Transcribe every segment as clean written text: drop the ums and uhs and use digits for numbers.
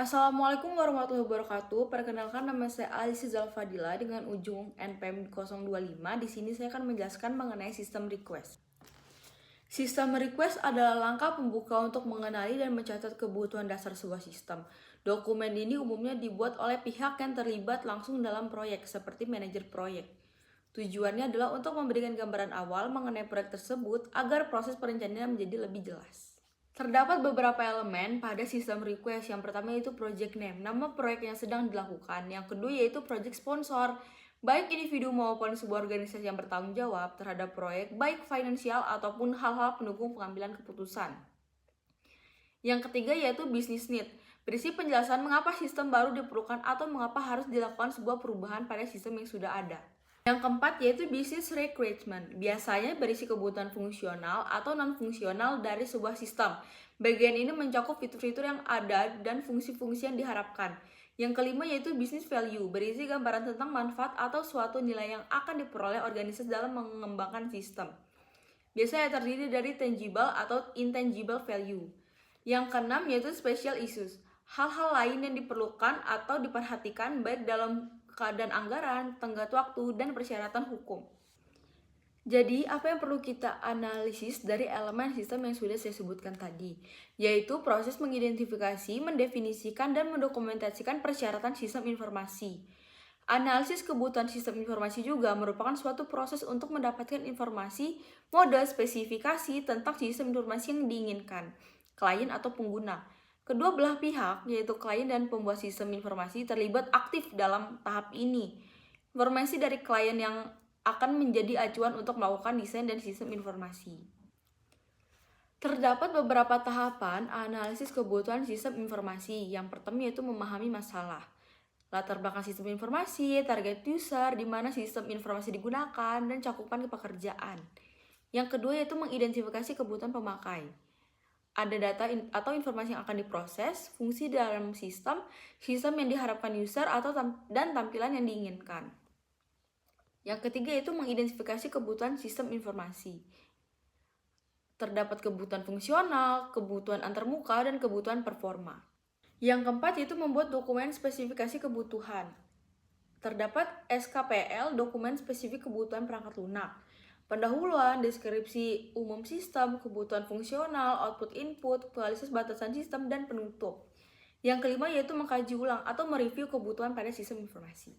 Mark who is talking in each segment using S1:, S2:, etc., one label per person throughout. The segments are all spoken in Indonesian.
S1: Assalamualaikum warahmatullahi wabarakatuh. Perkenalkan, nama saya Alisa Zalfadila dengan ujung NPM 025. Di sini saya akan menjelaskan mengenai sistem request. Sistem request adalah langkah pembuka untuk mengenali dan mencatat kebutuhan dasar sebuah sistem. Dokumen ini umumnya dibuat oleh pihak yang terlibat langsung dalam proyek, seperti manajer proyek. Tujuannya adalah untuk memberikan gambaran awal mengenai proyek tersebut agar proses perencanaan menjadi lebih jelas. Terdapat beberapa elemen pada sistem request. Yang pertama yaitu project name, nama proyek yang sedang dilakukan. Yang kedua yaitu project sponsor, baik individu maupun sebuah organisasi yang bertanggung jawab terhadap proyek, baik finansial ataupun hal-hal pendukung pengambilan keputusan. Yang ketiga yaitu business need, berisi penjelasan mengapa sistem baru diperlukan atau mengapa harus dilakukan sebuah perubahan pada sistem yang sudah ada. Yang keempat yaitu business requirement, biasanya berisi kebutuhan fungsional atau non-fungsional dari sebuah sistem. Bagian ini mencakup fitur-fitur yang ada dan fungsi-fungsi yang diharapkan. Yang kelima yaitu business value, berisi gambaran tentang manfaat atau suatu nilai yang akan diperoleh organisasi dalam mengembangkan sistem. Biasanya terdiri dari tangible atau intangible value. Yang keenam yaitu special issues, hal-hal lain yang diperlukan atau diperhatikan baik dalam keadaan anggaran, tenggat waktu, dan persyaratan hukum. Jadi, apa yang perlu kita analisis dari elemen sistem yang sudah saya sebutkan tadi? Yaitu proses mengidentifikasi, mendefinisikan, dan mendokumentasikan persyaratan sistem informasi. Analisis kebutuhan sistem informasi juga merupakan suatu proses untuk mendapatkan informasi, mode, spesifikasi tentang sistem informasi yang diinginkan, klien atau pengguna. Kedua belah pihak, yaitu klien dan pembuat sistem informasi, terlibat aktif dalam tahap ini. Informasi dari klien yang akan menjadi acuan untuk melakukan desain dan sistem informasi. Terdapat beberapa tahapan analisis kebutuhan sistem informasi. Yang pertama yaitu memahami masalah, latar belakang sistem informasi, target user, di mana sistem informasi digunakan, dan cakupan pekerjaan. Yang kedua yaitu mengidentifikasi kebutuhan pemakai. Ada data atau informasi yang akan diproses, fungsi dalam sistem yang diharapkan user dan tampilan yang diinginkan. Yang ketiga yaitu mengidentifikasi kebutuhan sistem informasi. Terdapat kebutuhan fungsional, kebutuhan antarmuka, dan kebutuhan performa. Yang keempat yaitu membuat dokumen spesifikasi kebutuhan. Terdapat SKPL, dokumen spesifik kebutuhan perangkat lunak. Pendahuluan, deskripsi umum sistem, kebutuhan fungsional, output input, kualitas batasan sistem, dan penutup. Yang kelima yaitu mengkaji ulang atau mereview kebutuhan pada sistem informasi.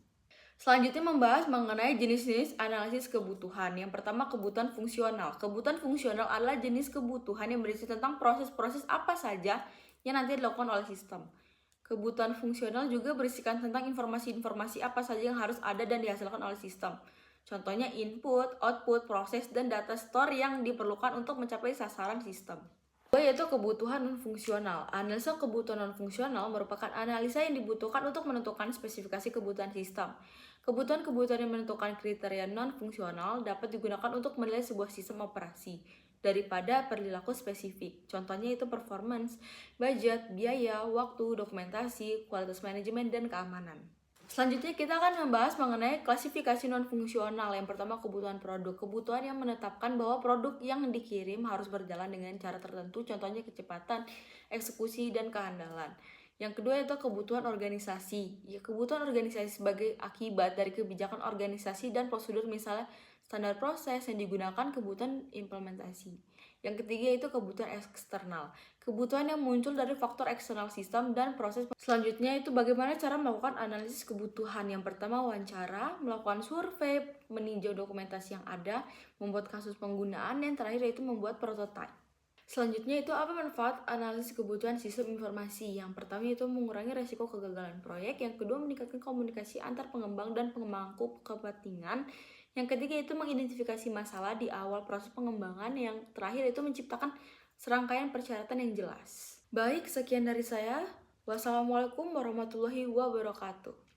S1: Selanjutnya membahas mengenai jenis-jenis analisis kebutuhan. Yang pertama kebutuhan fungsional. Kebutuhan fungsional adalah jenis kebutuhan yang berisi tentang proses-proses apa saja yang nanti dilakukan oleh sistem. Kebutuhan fungsional juga berisikan tentang informasi-informasi apa saja yang harus ada dan dihasilkan oleh sistem. Contohnya input, output, proses, dan data store yang diperlukan untuk mencapai sasaran sistem. Yaitu kebutuhan non-fungsional. Analisa kebutuhan non-fungsional merupakan analisa yang dibutuhkan untuk menentukan spesifikasi kebutuhan sistem. Kebutuhan-kebutuhan yang menentukan kriteria non-fungsional dapat digunakan untuk menilai sebuah sistem operasi daripada perilaku spesifik. Contohnya itu performance, budget, biaya, waktu, dokumentasi, kualitas manajemen, dan keamanan. Selanjutnya kita akan membahas mengenai klasifikasi non-fungsional. Yang pertama kebutuhan produk. Kebutuhan yang menetapkan bahwa produk yang dikirim harus berjalan dengan cara tertentu, contohnya kecepatan, eksekusi, dan kehandalan. Yang kedua itu kebutuhan organisasi. Ya, kebutuhan organisasi sebagai akibat dari kebijakan organisasi dan prosedur, misalnya standar proses yang digunakan, kebutuhan implementasi. Yang ketiga itu kebutuhan eksternal. Kebutuhan yang muncul dari faktor eksternal sistem dan proses. Selanjutnya itu bagaimana cara melakukan analisis kebutuhan. Yang pertama wawancara, melakukan survei, meninjau dokumentasi yang ada, membuat kasus penggunaan, yang terakhir yaitu membuat prototipe. Selanjutnya itu apa manfaat analisis kebutuhan sistem informasi. Yang pertama itu mengurangi resiko kegagalan proyek. Yang kedua meningkatkan komunikasi antar pengembang dan pemangku kepentingan. Yang ketiga itu mengidentifikasi masalah di awal proses pengembangan. Yang terakhir itu menciptakan serangkaian persyaratan yang jelas. Baik, sekian dari saya. Wassalamualaikum warahmatullahi wabarakatuh.